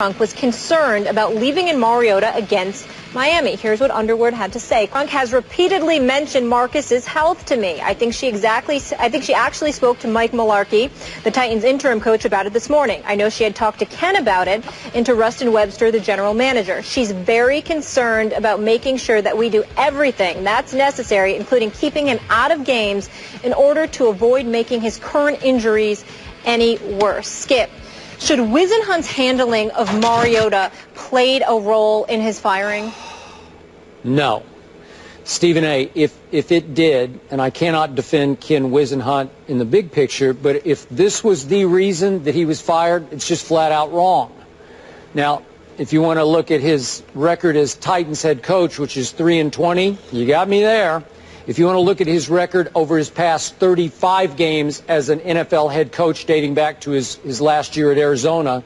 Crunk was concerned about leaving in Mariota against Miami. Here's what Underwood had to say. Crunk has repeatedly mentioned Marcus's health to me. I think she actually spoke to Mike Mularkey, the Titans interim coach, about it this morning. I know she had talked to Ken about it and to Rustin Webster, the general manager. She's very concerned about making sure that we do everything that's necessary, including keeping him out of games in order to avoid making his current injuries any worse. Skip, should Whisenhunt's handling of Mariota played a role in his firing? No. Stephen A., if it did, and I cannot defend Ken Whisenhunt in the big picture, but if this was the reason that he was fired, it's just flat out wrong. Now, if you want to look at his record as Titans head coach, which is 3-20, you got me there. If you want to look at his record over his past 35 games as an NFL head coach dating back to his last year at Arizona,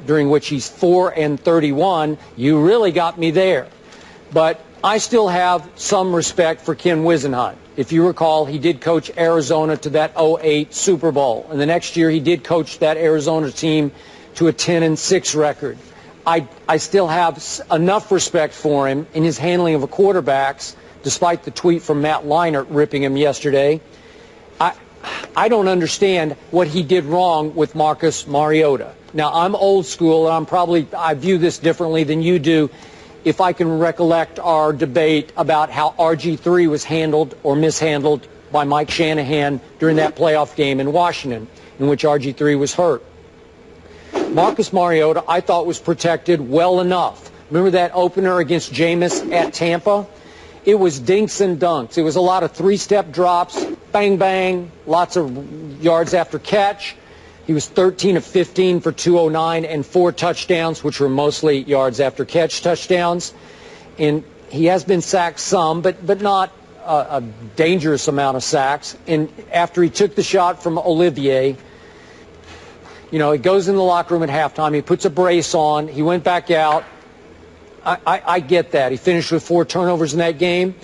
during which he's 4-31, you really got me there. But I still have some respect for Ken Whisenhunt. If you recall, he did coach Arizona to that 2008 Super Bowl. And the next year he did coach that Arizona team to a 10-6 record. I still have enough respect for him in his handling of quarterbacks, despite the tweet from Matt Leinart ripping him yesterday. I don't understand what he did wrong with Marcus Mariota. Now, I'm old school, and I view this differently than you do. If I can recollect our debate about how RG3 was handled or mishandled by Mike Shanahan during that playoff game in Washington, in which RG3 was hurt. Marcus Mariota, I thought, was protected well enough. Remember that opener against Jameis at Tampa? It was dinks and dunks. It was a lot of three-step drops, bang, bang, lots of yards after catch. He was 13 of 15 for 209 and 4 touchdowns, which were mostly yards after catch touchdowns. And he has been sacked some, but not a dangerous amount of sacks. And after he took the shot from Olivier, you know, he goes in the locker room at halftime. He puts a brace on. He went back out. I get that. He finished with 4 turnovers in that game,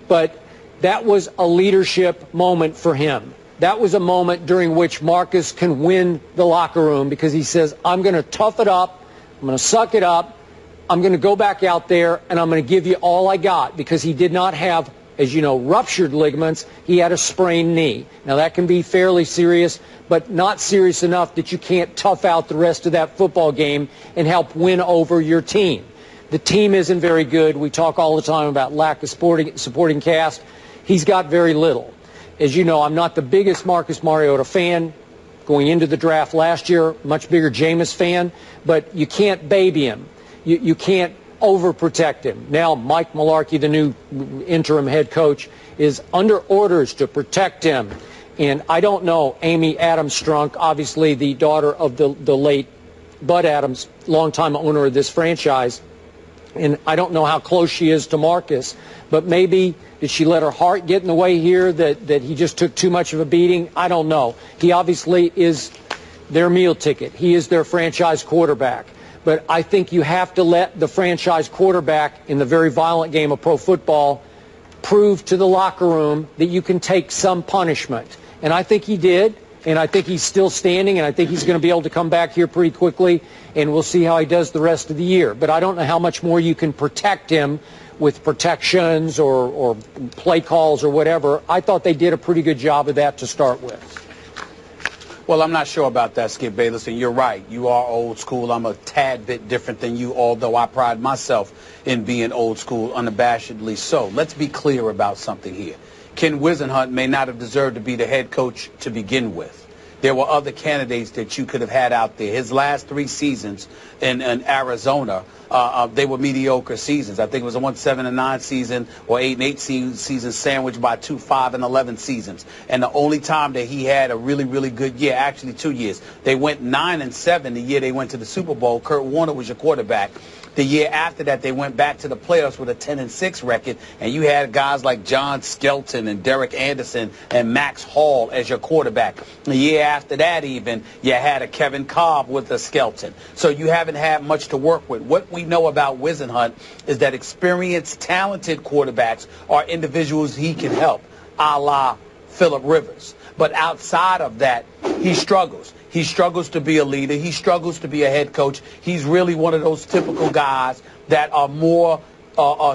but that was a leadership moment for him. That was a moment during which Marcus can win the locker room because he says, I'm going to tough it up, I'm going to suck it up, I'm going to go back out there, and I'm going to give you all I got, because he did not have, as you know, ruptured ligaments. He had a sprained knee. Now, that can be fairly serious, but not serious enough that you can't tough out the rest of that football game and help win over your team. The team isn't very good. We talk all the time about lack of supporting cast. He's got very little. As you know, I'm not the biggest Marcus Mariota fan going into the draft last year, much bigger Jameis fan, but you can't baby him. You can't overprotect him. Now, Mike Mularkey, the new interim head coach, is under orders to protect him. And I don't know, Amy Adams Strunk, obviously the daughter of the late Bud Adams, longtime owner of this franchise, and I don't know how close she is to Marcus, but maybe did she let her heart get in the way here, that he just took too much of a beating? I don't know. He obviously is their meal ticket. He is their franchise quarterback. But I think you have to let the franchise quarterback in the very violent game of pro football prove to the locker room that you can take some punishment. And I think he did. And I think he's still standing, and I think he's going to be able to come back here pretty quickly, and we'll see how he does the rest of the year. But I don't know how much more you can protect him with protections or play calls or whatever. I thought they did a pretty good job of that to start with. Well, I'm not sure about that, Skip Bayless, and you're right. You are old school. I'm a tad bit different than you, although I pride myself in being old school, unabashedly so. Let's be clear about something here. Ken Whisenhunt may not have deserved to be the head coach to begin with. There were other candidates that you could have had out there. His last 3 seasons in Arizona, they were mediocre seasons. I think it was a 7-9 season or 8-8 season sandwiched by 2 5-11 seasons. And the only time that he had a really, really good year, actually 2 years, they went 9-7 the year they went to the Super Bowl. Kurt Warner was your quarterback. The year after that, they went back to the playoffs with a 10-6 record, and you had guys like John Skelton and Derek Anderson and Max Hall as your quarterback. The year after that, even, you had a Kevin Cobb with a Skelton. So you haven't had much to work with. What we know about Whisenhunt is that experienced, talented quarterbacks are individuals he can help, a la Phillip Rivers. But outside of that, he struggles. He struggles to be a leader. He struggles to be a head coach. He's really one of those typical guys that are more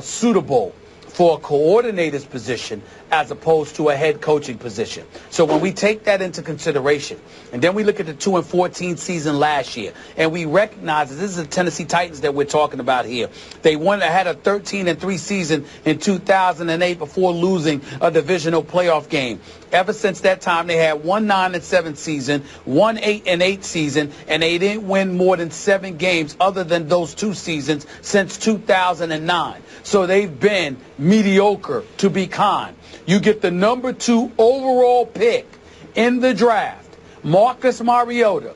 suitable for a coordinator's position as opposed to a head coaching position. So when we take that into consideration, and then we look at the 2-14 season last year, and we recognize that this is the Tennessee Titans that we're talking about here. They had a 13-3 season in 2008 before losing a divisional playoff game. Ever since that time, they had 1 9-7 season, 1 8-8 season, and they didn't win more than 7 games other than those 2 seasons since 2009. So they've been mediocre, to be kind. You get the number 2 overall pick in the draft, Marcus Mariota.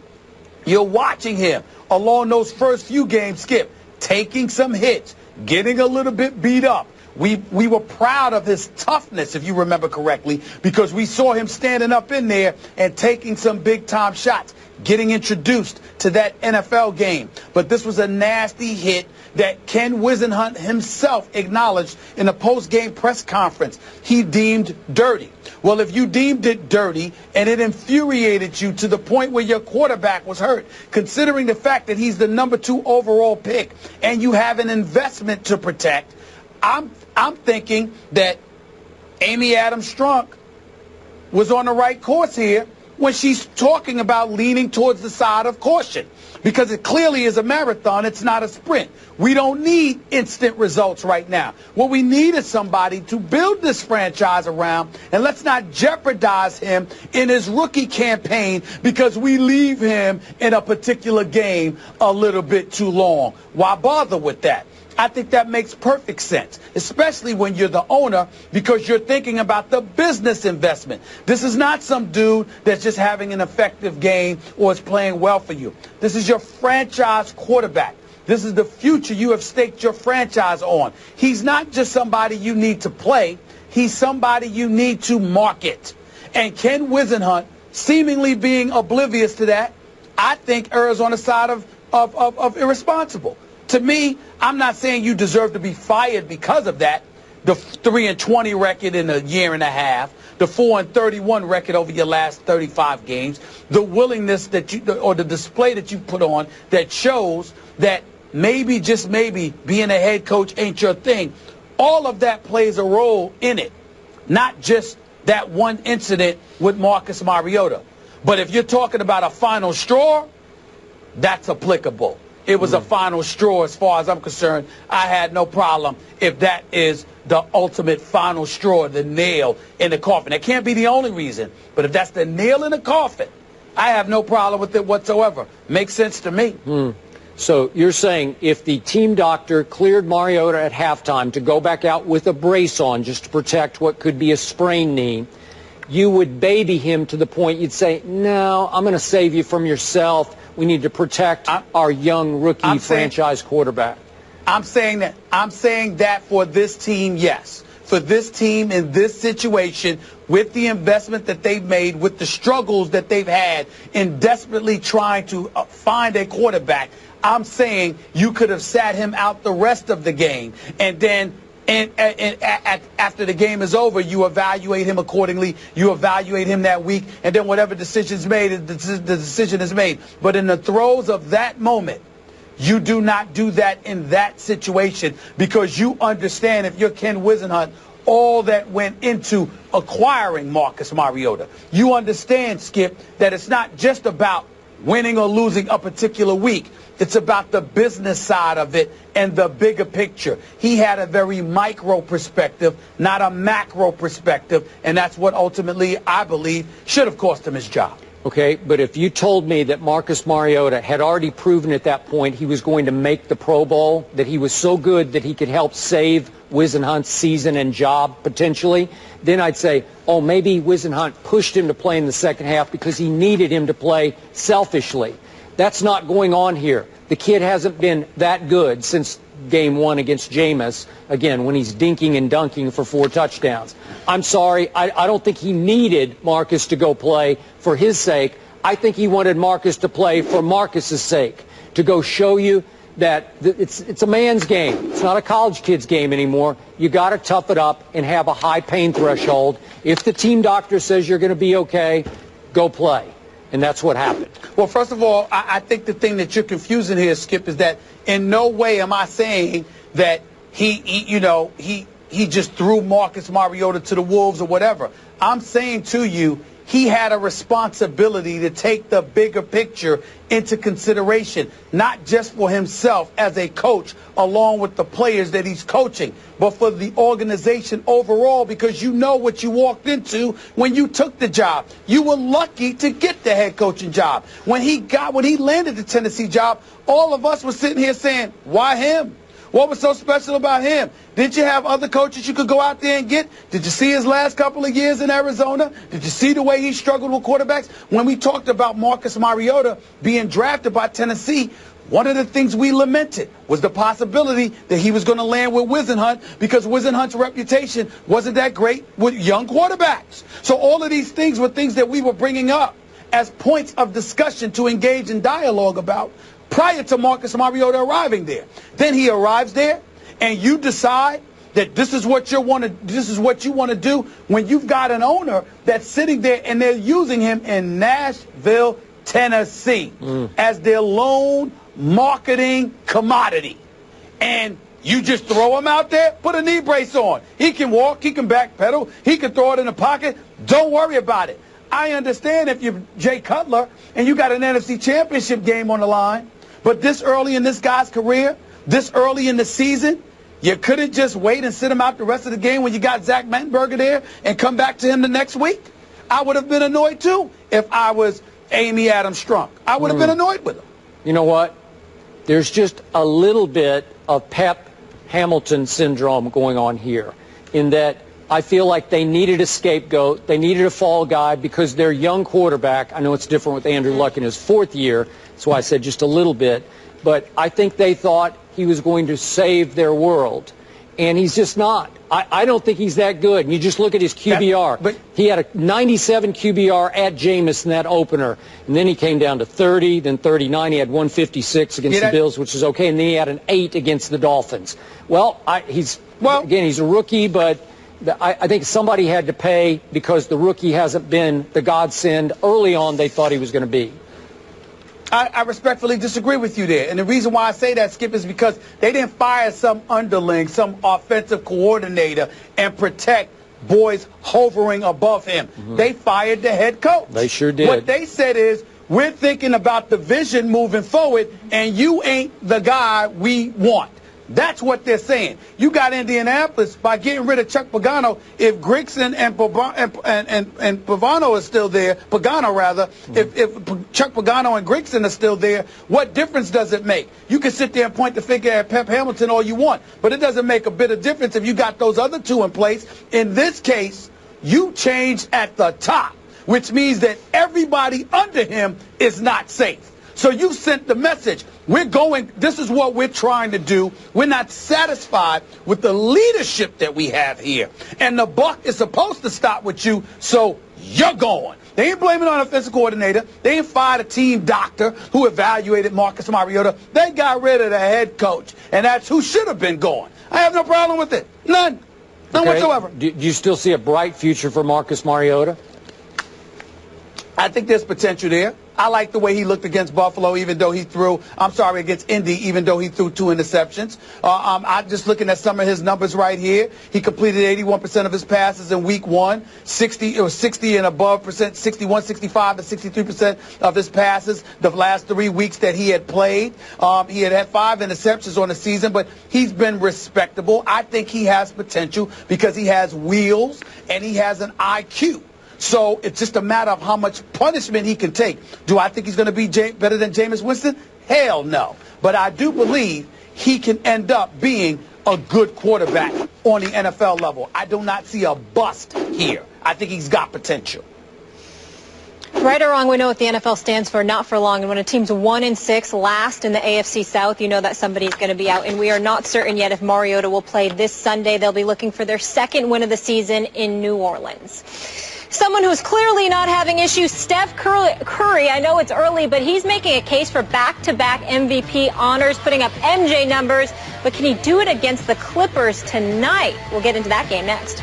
You're watching him along those first few games, Skip, taking some hits, getting a little bit beat up. We were proud of his toughness, if you remember correctly, because we saw him standing up in there and taking some big-time shots, getting introduced to that NFL game. But this was a nasty hit that Ken Whisenhunt himself acknowledged in a post-game press conference he deemed dirty. Well, if you deemed it dirty and it infuriated you to the point where your quarterback was hurt, considering the fact that he's the number 2 overall pick and you have an investment to protect, I'm thinking that Amy Adams Strunk was on the right course here when she's talking about leaning towards the side of caution, because it clearly is a marathon. It's not a sprint. We don't need instant results right now. What we need is somebody to build this franchise around, and let's not jeopardize him in his rookie campaign because we leave him in a particular game a little bit too long. Why bother with that? I think that makes perfect sense, especially when you're the owner, because you're thinking about the business investment. This is not some dude that's just having an effective game or is playing well for you. This is your franchise quarterback. This is the future you have staked your franchise on. He's not just somebody you need to play. He's somebody you need to market. And Ken Whisenhunt, seemingly being oblivious to that, I think errs on the side of irresponsible. To me, I'm not saying you deserve to be fired because of that. The 3-20 record in a year and a half, the 4-31 record over your last 35 games, the willingness that you, or the display that you put on that shows that maybe, just maybe, being a head coach ain't your thing. All of that plays a role in it, not just that one incident with Marcus Mariota. But if you're talking about a final straw, that's applicable. It was a final straw as far as I'm concerned. I had no problem if that is the ultimate final straw, the nail in the coffin. That can't be the only reason, but if that's the nail in the coffin, I have no problem with it whatsoever. Makes sense to me. So you're saying if the team doctor cleared Mariota at halftime to go back out with a brace on just to protect what could be a sprained knee, you would baby him to the point you'd say, no, I'm going to save you from yourself. We need to protect our young rookie franchise quarterback. I'm saying that for this team, yes. For this team in this situation, with the investment that they've made, with the struggles that they've had in desperately trying to find a quarterback, I'm saying you could have sat him out the rest of the game, and then after the game is over, you evaluate him accordingly. You evaluate him that week, and then whatever decision's made, the decision is made. But in the throes of that moment, you do not do that in that situation, because you understand, if you're Ken Whisenhunt, all that went into acquiring Marcus Mariota. You understand, Skip, that it's not just about winning or losing a particular week. It's about the business side of it and the bigger picture. He had a very micro perspective, not a macro perspective, and that's what ultimately, I believe, should have cost him his job. Okay, but if you told me that Marcus Mariota had already proven at that point he was going to make the Pro Bowl, that he was so good that he could help save Whisenhunt's season and job potentially, then I'd say, oh, maybe Whisenhunt pushed him to play in the second half because he needed him to play selfishly. That's not going on here. The kid hasn't been that good since game 1 against Jameis, again, when he's dinking and dunking for 4 touchdowns. I'm sorry, I don't think he needed Marcus to go play for his sake. I think he wanted Marcus to play for Marcus's sake, to go show you that it's a man's game. It's not a college kid's game anymore. You got to tough it up and have a high pain threshold. If the team doctor says you're going to be okay, go play. And that's what happened. Well, first of all, I think the thing that you're confusing here, Skip, is that in no way am I saying that he just threw Marcus Mariota to the wolves or whatever. I'm saying to you, he had a responsibility to take the bigger picture into consideration, not just for himself as a coach along with the players that he's coaching, but for the organization overall, because you know what you walked into when you took the job. You were lucky to get the head coaching job. When he landed the Tennessee job, all of us were sitting here saying, why him? What was so special about him? Did you have other coaches you could go out there and get? Did you see his last couple of years in Arizona? Did you see the way he struggled with quarterbacks? When we talked about Marcus Mariota being drafted by Tennessee, one of the things we lamented was the possibility that he was going to land with Whisenhunt, because Whisenhunt's reputation wasn't that great with young quarterbacks. So all of these things were things that we were bringing up as points of discussion to engage in dialogue about prior to Marcus Mariota arriving there. Then he arrives there, and you decide that this is what you want to do when you've got an owner that's sitting there and they're using him in Nashville, Tennessee as their lone marketing commodity. And you just throw him out there, put a knee brace on. He can walk, he can backpedal, he can throw it in the pocket. Don't worry about it. I understand if you're Jay Cutler and you got an NFC Championship game on the line, but this early in this guy's career, this early in the season, you couldn't just wait and sit him out the rest of the game when you got Zach Mettenberger there and come back to him the next week. I would have been annoyed, too, if I was Amy Adams Strunk. I would have been annoyed with him. You know what? There's just a little bit of Pep Hamilton syndrome going on here, in that I feel like they needed a scapegoat. They needed a fall guy because their young quarterback, I know it's different with Andrew Luck in his fourth year, that's why I said just a little bit, but I think they thought he was going to save their world, and he's just not. I don't think he's that good. And you just look at his QBR. He had a 97 QBR at Jameis in that opener, and then he came down to 30, then 39. He had 156 against the Bills, which is okay, and then he had an 8 against the Dolphins. Well, again, he's a rookie, but I think somebody had to pay because the rookie hasn't been the godsend early on they thought he was going to be. I respectfully disagree with you there. And the reason why I say that, Skip, is because they didn't fire some underling, some offensive coordinator, and protect boys hovering above him. They fired the head coach. They sure did. What they said is, we're thinking about the vision moving forward, and you ain't the guy we want. That's what they're saying. You got Indianapolis by getting rid of Chuck Pagano. If Grigson and Pagano is still there, if Chuck Pagano and Grigson are still there, what difference does it make? You can sit there and point the finger at Pep Hamilton all you want, but it doesn't make a bit of difference if you got those other two in place. In this case, you changed at the top, which means that everybody under him is not safe. So you sent the message. This is what we're trying to do. We're not satisfied with the leadership that we have here. And the buck is supposed to stop with you, so you're going. They ain't blaming on an offensive coordinator. They ain't fired a team doctor who evaluated Marcus Mariota. They got rid of the head coach, and that's who should have been gone. I have no problem with it. None. None whatsoever. Do you still see a bright future for Marcus Mariota? I think there's potential there. I like the way he looked against Buffalo, against Indy, even though he threw 2 interceptions. I'm just looking at some of his numbers right here. He completed 81% of his passes in week 1, 60 and above percent, 61, 65, and 63% of his passes the last 3 weeks that he had played. He had 5 interceptions on the season, but he's been respectable. I think he has potential because he has wheels and he has an IQ. So it's just a matter of how much punishment he can take. Do I think he's going to be better than Jameis Winston? Hell no. But I do believe he can end up being a good quarterback on the NFL level. I do not see a bust here. I think he's got potential. Right or wrong, we know what the NFL stands for, not for long. And when a team's 1-6, last in the AFC South, you know that somebody's going to be out. And we are not certain yet if Mariota will play this Sunday. They'll be looking for their second win of the season in New Orleans. Someone who's clearly not having issues, Steph Curry. I know it's early, but he's making a case for back-to-back MVP honors, putting up MJ numbers. But can he do it against the Clippers tonight? We'll get into that game next.